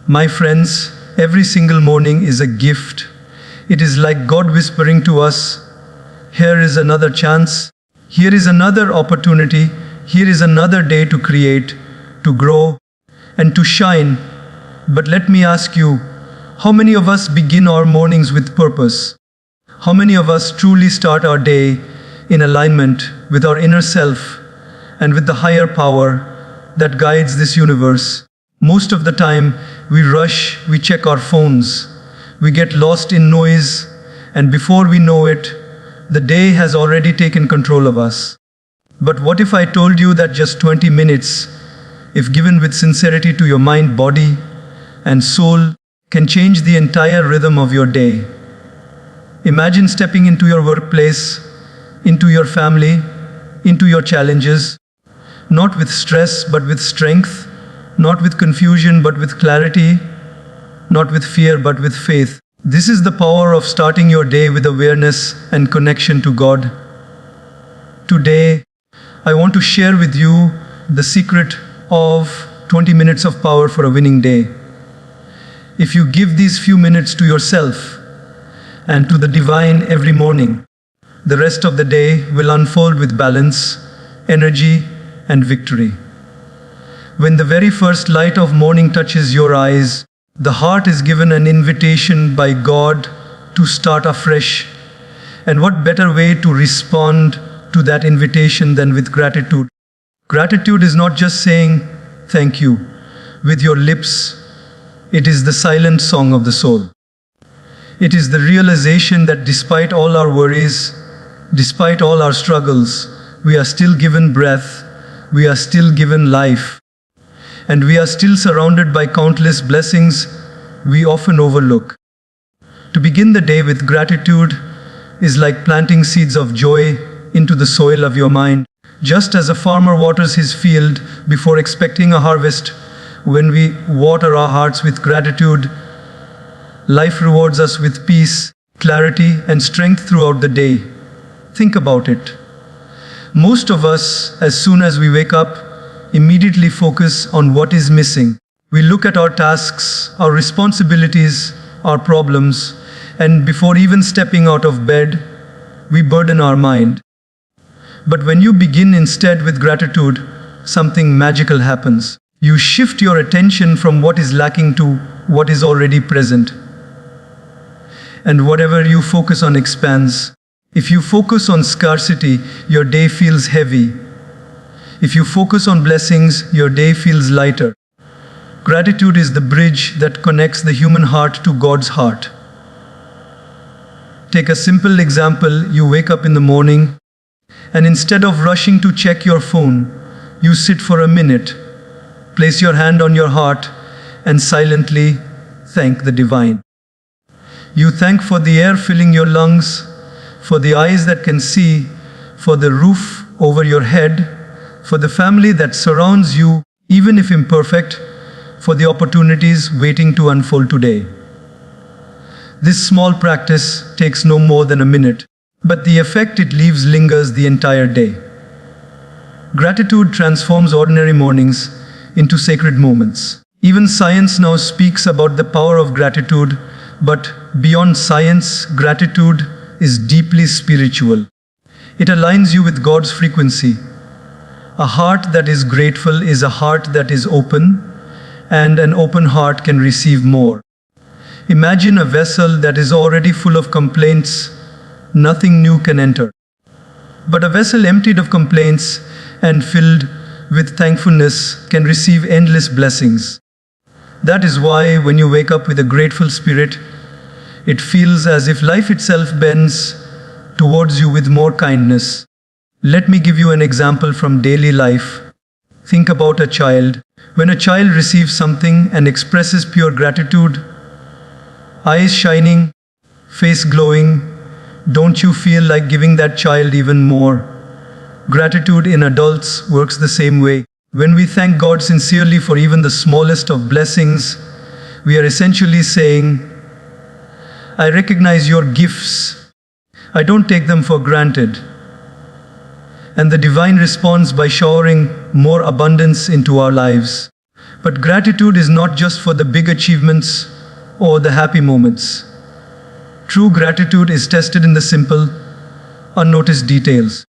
My friends, every single morning is a gift. It is like God whispering to us, here is another chance, here is another opportunity, here is another day to create, to grow, and to shine. But let me ask you, how many of us begin our mornings with purpose? How many of us truly start our day in alignment with our inner self and with the higher power that guides this universe? Most of the time, we rush, we check our phones, we get lost in noise, and before we know it, the day has already taken control of us. But what if I told you that just 20 minutes, if given with sincerity to your mind, body, and soul, can change the entire rhythm of your day? Imagine stepping into your workplace, into your family, into your challenges, not with stress but with strength, not with confusion but with clarity, not with fear but with faith. This is the power of starting your day with awareness and connection to God. Today, I want to share with you the secret of 20 minutes of power for a winning day. If you give these few minutes to yourself and to the divine every morning, the rest of the day will unfold with balance, energy, and victory. When the very first light of morning touches your eyes, the heart is given an invitation by God to start afresh. And what better way to respond to that invitation than with gratitude? Gratitude is not just saying thank you with your lips, it is the silent song of the soul. It is the realization that despite all our worries, despite all our struggles, we are still given breath, we are still given life, and we are still surrounded by countless blessings we often overlook. To begin the day with gratitude is like planting seeds of joy into the soil of your mind. Just as a farmer waters his field before expecting a harvest, when we water our hearts with gratitude, life rewards us with peace, clarity, and strength throughout the day. Think about it. Most of us, as soon as we wake up, immediately focus on what is missing. We look at our tasks, our responsibilities, our problems, and before even stepping out of bed, we burden our mind. But when you begin instead with gratitude, something magical happens. You shift your attention from what is lacking to what is already present. And whatever you focus on expands. If you focus on scarcity, your day feels heavy. If you focus on blessings, your day feels lighter. Gratitude is the bridge that connects the human heart to God's heart. Take a simple example. You wake up in the morning, and instead of rushing to check your phone, you sit for a minute, place your hand on your heart, and silently thank the divine. You thank for the air filling your lungs, for the eyes that can see, for the roof over your head, for the family that surrounds you, even if imperfect, for the opportunities waiting to unfold today. This small practice takes no more than a minute, but the effect it leaves lingers the entire day. Gratitude transforms ordinary mornings into sacred moments. Even science now speaks about the power of gratitude, but beyond science, gratitude is deeply spiritual. It aligns you with God's frequency. A heart that is grateful is a heart that is open, and an open heart can receive more. Imagine a vessel that is already full of complaints. Nothing new can enter. But a vessel emptied of complaints and filled with thankfulness can receive endless blessings. That is why when you wake up with a grateful spirit, it feels as if life itself bends towards you with more kindness. Let me give you an example from daily life. Think about a child. When a child receives something and expresses pure gratitude, eyes shining, face glowing, don't you feel like giving that child even more? Gratitude in adults works the same way. When we thank God sincerely for even the smallest of blessings, we are essentially saying, I recognize your gifts. I don't take them for granted. And the divine responds by showering more abundance into our lives. But gratitude is not just for the big achievements or the happy moments. True gratitude is tested in the simple, unnoticed details.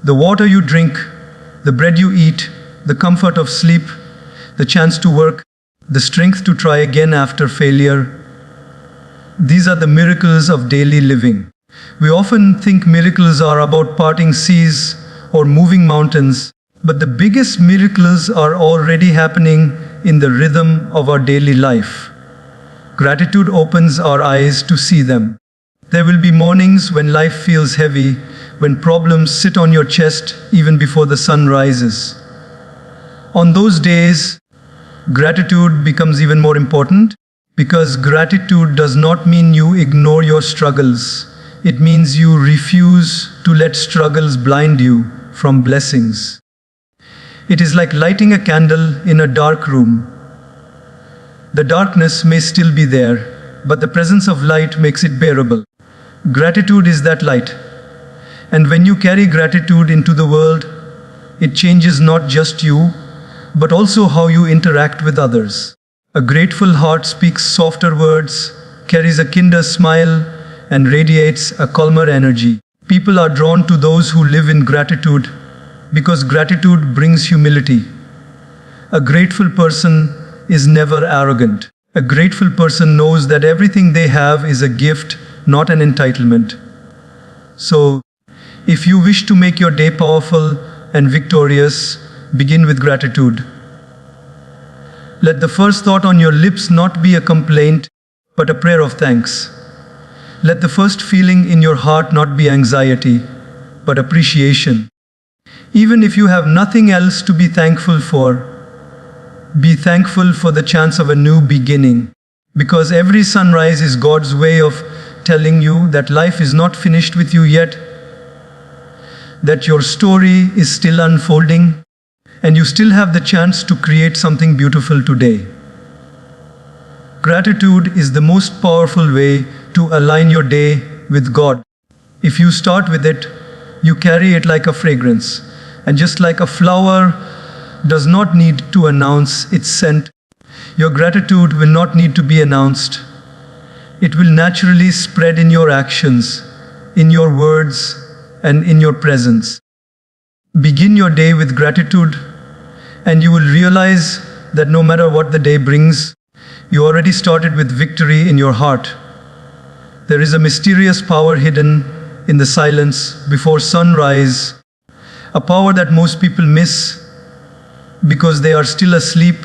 The water you drink, the bread you eat, the comfort of sleep, the chance to work, the strength to try again after failure. These are the miracles of daily living. We often think miracles are about parting seas or moving mountains, but the biggest miracles are already happening in the rhythm of our daily life. Gratitude opens our eyes to see them. There will be mornings when life feels heavy, when problems sit on your chest even before the sun rises. On those days, gratitude becomes even more important, because gratitude does not mean you ignore your struggles. It means you refuse to let struggles blind you from blessings. It is like lighting a candle in a dark room. The darkness may still be there, but the presence of light makes it bearable. Gratitude is that light. And when you carry gratitude into the world, it changes not just you, but also how you interact with others. A grateful heart speaks softer words, carries a kinder smile, and radiates a calmer energy. People are drawn to those who live in gratitude because gratitude brings humility. A grateful person is never arrogant. A grateful person knows that everything they have is a gift, not an entitlement. So, if you wish to make your day powerful and victorious, begin with gratitude. Let the first thought on your lips not be a complaint, but a prayer of thanks. Let the first feeling in your heart not be anxiety, but appreciation. Even if you have nothing else to be thankful for, be thankful for the chance of a new beginning. Because every sunrise is God's way of telling you that life is not finished with you yet, that your story is still unfolding, and you still have the chance to create something beautiful today. Gratitude is the most powerful way to align your day with God. If you start with it, you carry it like a fragrance. And just like a flower does not need to announce its scent, your gratitude will not need to be announced. It will naturally spread in your actions, in your words, and in your presence. Begin your day with gratitude, and you will realize that no matter what the day brings, you already started with victory in your heart. There is a mysterious power hidden in the silence before sunrise, a power that most people miss because they are still asleep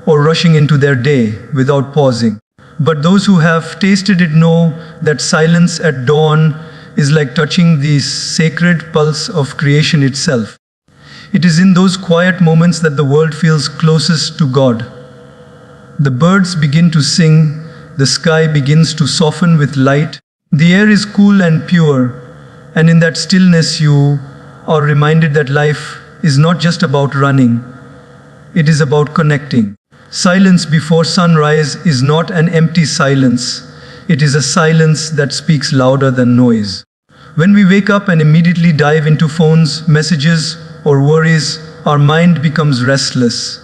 or rushing into their day without pausing. But those who have tasted it know that silence at dawn is like touching the sacred pulse of creation itself. It is in those quiet moments that the world feels closest to God. The birds begin to sing, the sky begins to soften with light, the air is cool and pure, and in that stillness you are reminded that life is not just about running, it is about connecting. Silence before sunrise is not an empty silence, it is a silence that speaks louder than noise. When we wake up and immediately dive into phones, messages, or worries, our mind becomes restless.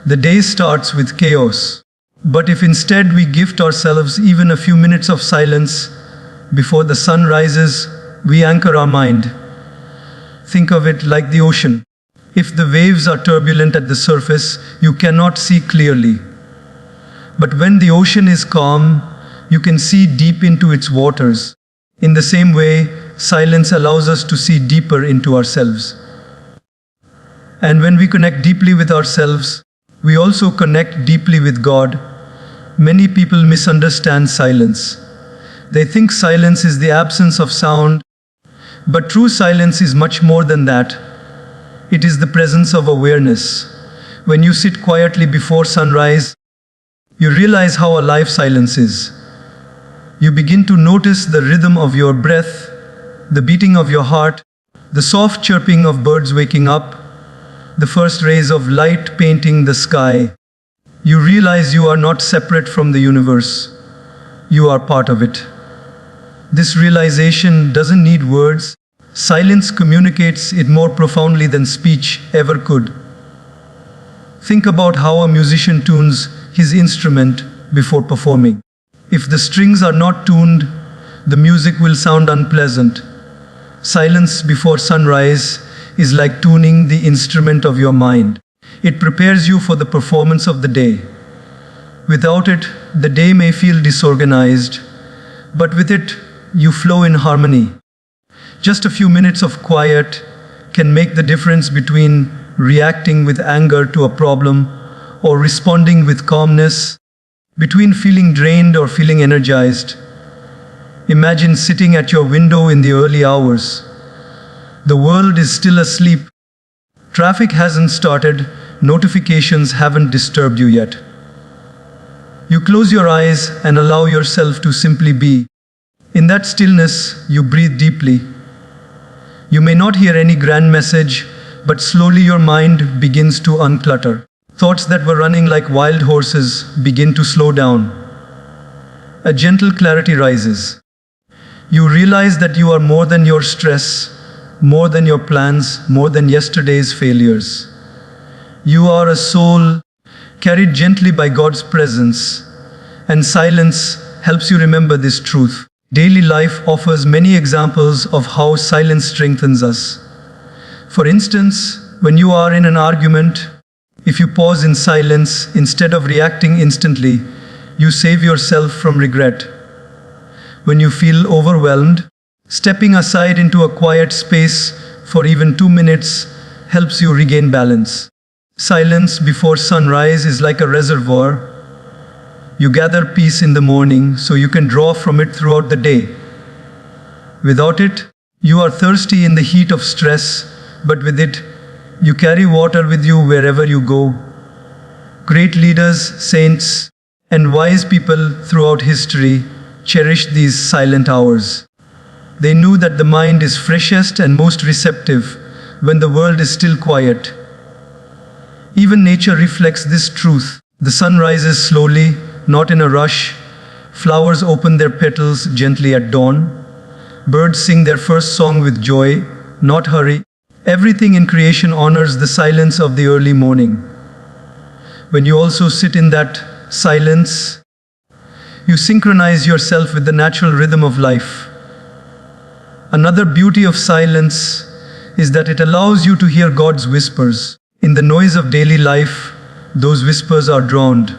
The day starts with chaos. But if instead we gift ourselves even a few minutes of silence before the sun rises, we anchor our mind. Think of it like the ocean. If the waves are turbulent at the surface, you cannot see clearly. But when the ocean is calm, you can see deep into its waters. In the same way, silence allows us to see deeper into ourselves. And when we connect deeply with ourselves, we also connect deeply with God. Many people misunderstand silence. They think silence is the absence of sound, but true silence is much more than that. It is the presence of awareness. When you sit quietly before sunrise, you realize how alive silence is. You begin to notice the rhythm of your breath, the beating of your heart, the soft chirping of birds waking up, the first rays of light painting the sky. You realize you are not separate from the universe. You are part of it. This realization doesn't need words. Silence communicates it more profoundly than speech ever could. Think about how a musician tunes his instrument before performing. If the strings are not tuned, the music will sound unpleasant. Silence before sunrise is like tuning the instrument of your mind. It prepares you for the performance of the day. Without it, the day may feel disorganized, but with it, you flow in harmony. Just a few minutes of quiet can make the difference between reacting with anger to a problem or responding with calmness, between feeling drained or feeling energized. Imagine sitting at your window in the early hours. The world is still asleep. Traffic hasn't started, notifications haven't disturbed you yet. You close your eyes and allow yourself to simply be. In that stillness, you breathe deeply. You may not hear any grand message, but slowly your mind begins to unclutter. Thoughts that were running like wild horses begin to slow down. A gentle clarity rises. You realize that you are more than your stress, more than your plans, more than yesterday's failures. You are a soul carried gently by God's presence, and silence helps you remember this truth. Daily life offers many examples of how silence strengthens us. For instance, when you are in an argument, if you pause in silence instead of reacting instantly, you save yourself from regret. When you feel overwhelmed, stepping aside into a quiet space for even 2 minutes helps you regain balance. Silence before sunrise is like a reservoir. You gather peace in the morning so you can draw from it throughout the day. Without it, you are thirsty in the heat of stress, but with it, you carry water with you wherever you go. Great leaders, saints, and wise people throughout history cherished these silent hours. They knew that the mind is freshest and most receptive when the world is still quiet. Even nature reflects this truth. The sun rises slowly, not in a rush. Flowers open their petals gently at dawn. Birds sing their first song with joy, not hurry. Everything in creation honors the silence of the early morning. When you also sit in that silence, you synchronize yourself with the natural rhythm of life. Another beauty of silence is that it allows you to hear God's whispers. In the noise of daily life, those whispers are drowned.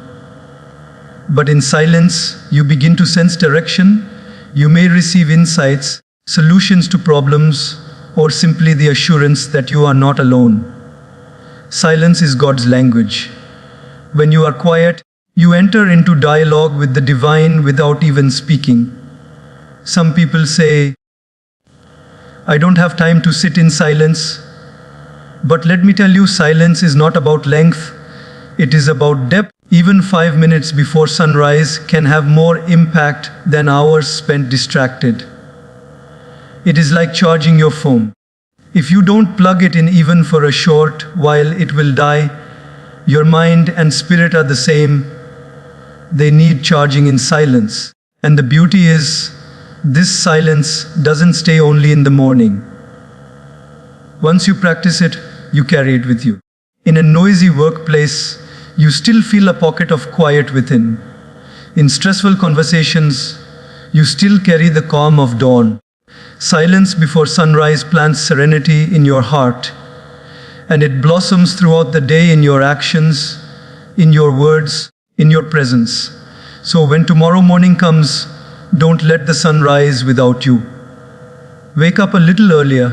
But in silence, you begin to sense direction. You may receive insights, solutions to problems, or simply the assurance that you are not alone. Silence is God's language. When you are quiet, you enter into dialogue with the divine without even speaking. Some people say, "I don't have time to sit in silence." But let me tell you, silence is not about length, it is about depth. Even 5 minutes before sunrise can have more impact than hours spent distracted. It is like charging your phone. If you don't plug it in even for a short while, it will die. Your mind and spirit are the same. They need charging in silence. And the beauty is, this silence doesn't stay only in the morning. Once you practice it, you carry it with you. In a noisy workplace, you still feel a pocket of quiet within. In stressful conversations, you still carry the calm of dawn. Silence before sunrise plants serenity in your heart, and it blossoms throughout the day in your actions, in your words, in your presence. So when tomorrow morning comes, don't let the sun rise without you. Wake up a little earlier,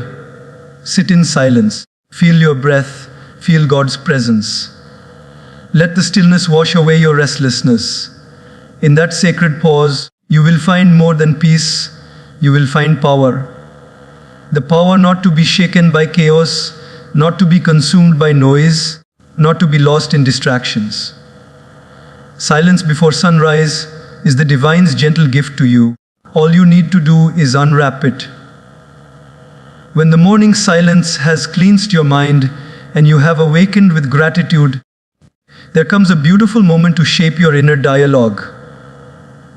sit in silence, feel your breath, feel God's presence. Let the stillness wash away your restlessness. In that sacred pause, you will find more than peace, you will find power. The power not to be shaken by chaos, not to be consumed by noise, not to be lost in distractions. Silence before sunrise is the divine's gentle gift to you. All you need to do is unwrap it. When the morning silence has cleansed your mind and you have awakened with gratitude, there comes a beautiful moment to shape your inner dialogue.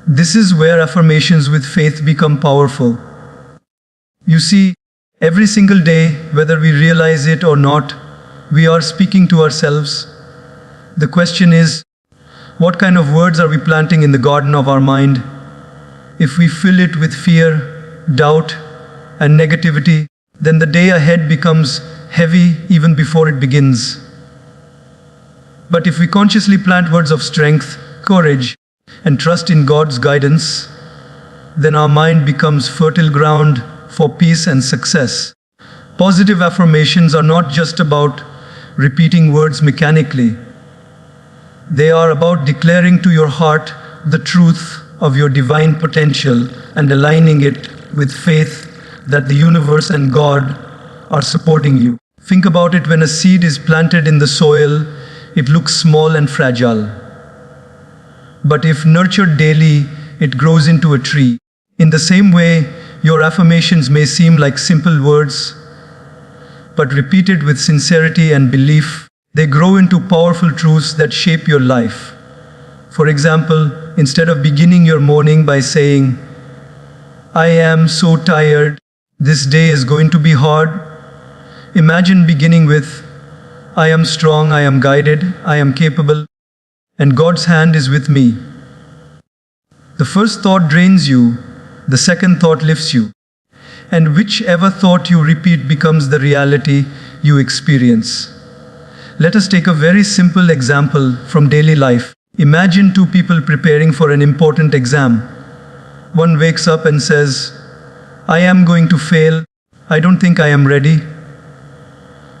This is where affirmations with faith become powerful. You see, every single day, whether we realize it or not, we are speaking to ourselves. The question is, what kind of words are we planting in the garden of our mind? If we fill it with fear, doubt, and negativity, then the day ahead becomes heavy even before it begins. But if we consciously plant words of strength, courage, and trust in God's guidance, then our mind becomes fertile ground for peace and success. Positive affirmations are not just about repeating words mechanically. They are about declaring to your heart the truth of your divine potential and aligning it with faith that the universe and God are supporting you. Think about it: when a seed is planted in the soil, it looks small and fragile. But if nurtured daily, it grows into a tree. In the same way, your affirmations may seem like simple words, but repeated with sincerity and belief, they grow into powerful truths that shape your life. For example, instead of beginning your morning by saying, "I am so tired, this day is going to be hard," imagine beginning with, "I am strong, I am guided, I am capable, and God's hand is with me." The first thought drains you, the second thought lifts you, and whichever thought you repeat becomes the reality you experience. Let us take a very simple example from daily life. Imagine two people preparing for an important exam. One wakes up and says, "I am going to fail, I don't think I am ready."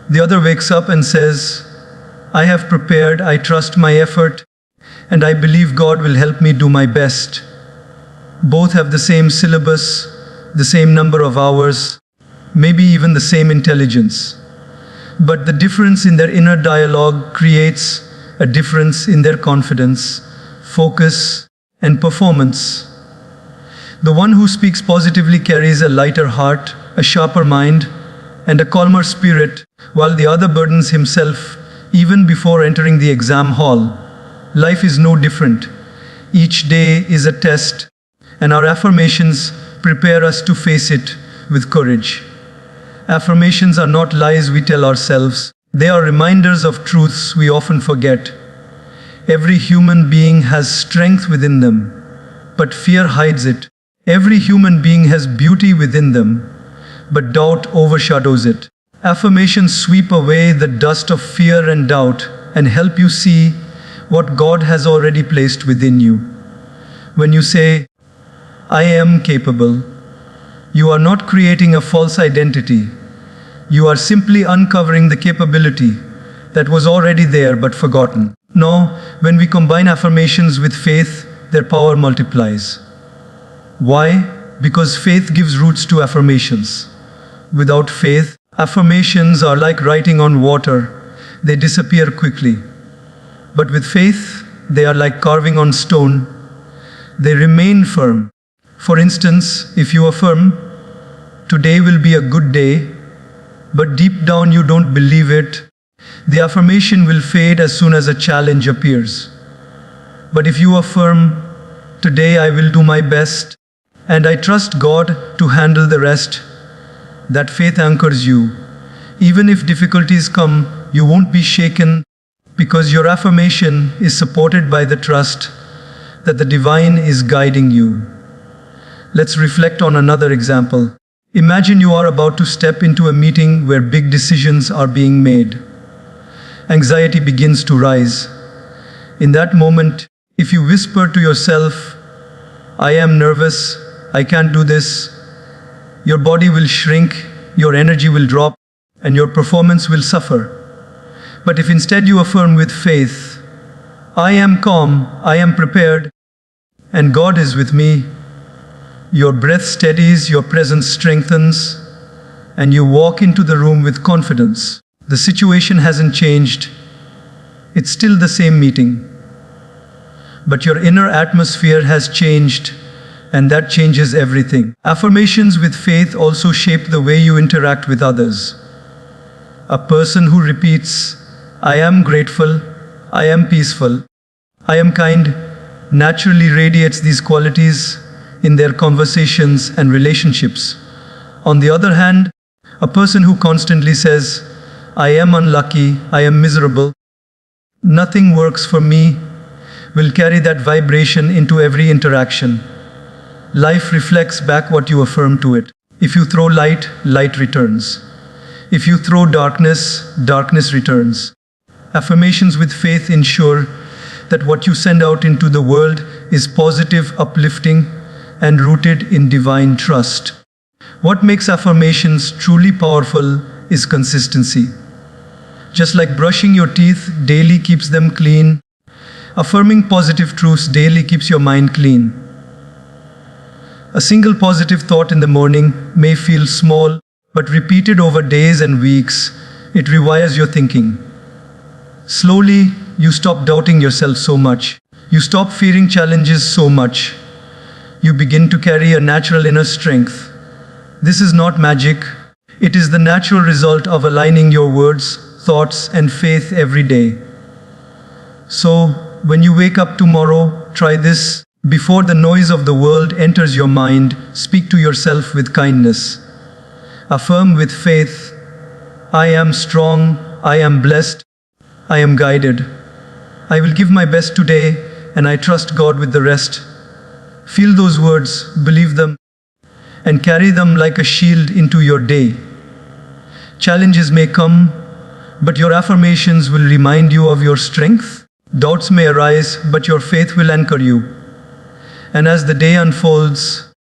The other wakes up and says, "I have prepared, I trust my effort, and I believe God will help me do my best." Both have the same syllabus, the same number of hours, maybe even the same intelligence. But the difference in their inner dialogue creates a difference in their confidence, focus, and performance. The one who speaks positively carries a lighter heart, a sharper mind, and a calmer spirit, while the other burdens himself even before entering the exam hall. Life is no different. Each day is a test, and our affirmations prepare us to face it with courage. Affirmations are not lies we tell ourselves. They are reminders of truths we often forget. Every human being has strength within them, but fear hides it. Every human being has beauty within them, but doubt overshadows it. Affirmations sweep away the dust of fear and doubt and help you see what God has already placed within you. When you say, "I am capable," you are not creating a false identity. You are simply uncovering the capability that was already there but forgotten. Now, when we combine affirmations with faith, their power multiplies. Why? Because faith gives roots to affirmations. Without faith, affirmations are like writing on water. They disappear quickly. But with faith, they are like carving on stone. They remain firm. For instance, if you affirm, "Today will be a good day," but deep down you don't believe it, the affirmation will fade as soon as a challenge appears. But if you affirm, "Today I will do my best, and I trust God to handle the rest," that faith anchors you. Even if difficulties come, you won't be shaken because your affirmation is supported by the trust that the divine is guiding you. Let's reflect on another example. Imagine you are about to step into a meeting where big decisions are being made. Anxiety begins to rise. In that moment, if you whisper to yourself, "I am nervous, I can't do this," your body will shrink, your energy will drop, and your performance will suffer. But if instead you affirm with faith, "I am calm, I am prepared, and God is with me," your breath steadies, your presence strengthens, and you walk into the room with confidence. The situation hasn't changed. It's still the same meeting. But your inner atmosphere has changed, and that changes everything. Affirmations with faith also shape the way you interact with others. A person who repeats, "I am grateful, I am peaceful, I am kind," naturally radiates these qualities in their conversations and relationships. On the other hand, a person who constantly says, "I am unlucky, I am miserable," nothing works for me, will carry that vibration into every interaction. Life reflects back what you affirm to it. If you throw light, light returns. If you throw darkness, darkness returns. Affirmations with faith ensure that what you send out into the world is positive, uplifting, and rooted in divine trust. What makes affirmations truly powerful is consistency. Just like brushing your teeth daily keeps them clean, affirming positive truths daily keeps your mind clean. A single positive thought in the morning may feel small, but repeated over days and weeks, it rewires your thinking. Slowly, you stop doubting yourself so much. You stop fearing challenges so much. You begin to carry a natural inner strength. This is not magic. It is the natural result of aligning your words, thoughts, and faith every day. So, when you wake up tomorrow, try this. Before the noise of the world enters your mind, speak to yourself with kindness. Affirm with faith, I am strong, I am blessed, I am guided. I will give my best today, and I trust God with the rest. Feel those words, believe them, and carry them like a shield into your day. Challenges may come, but your affirmations will remind you of your strength. Doubts may arise, but your faith will anchor you. And as the day unfolds,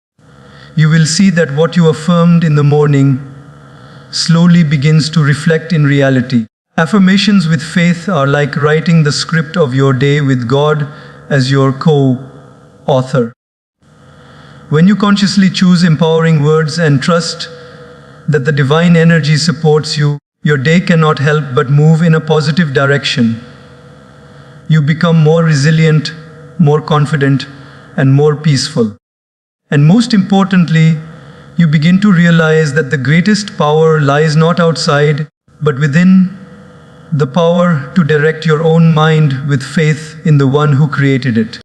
you will see that what you affirmed in the morning slowly begins to reflect in reality. Affirmations with faith are like writing the script of your day with God as your co-author. When you consciously choose empowering words and trust that the divine energy supports you, your day cannot help but move in a positive direction. You become more resilient, more confident, and more peaceful. And most importantly, you begin to realize that the greatest power lies not outside, but within. The power to direct your own mind with faith in the one who created it.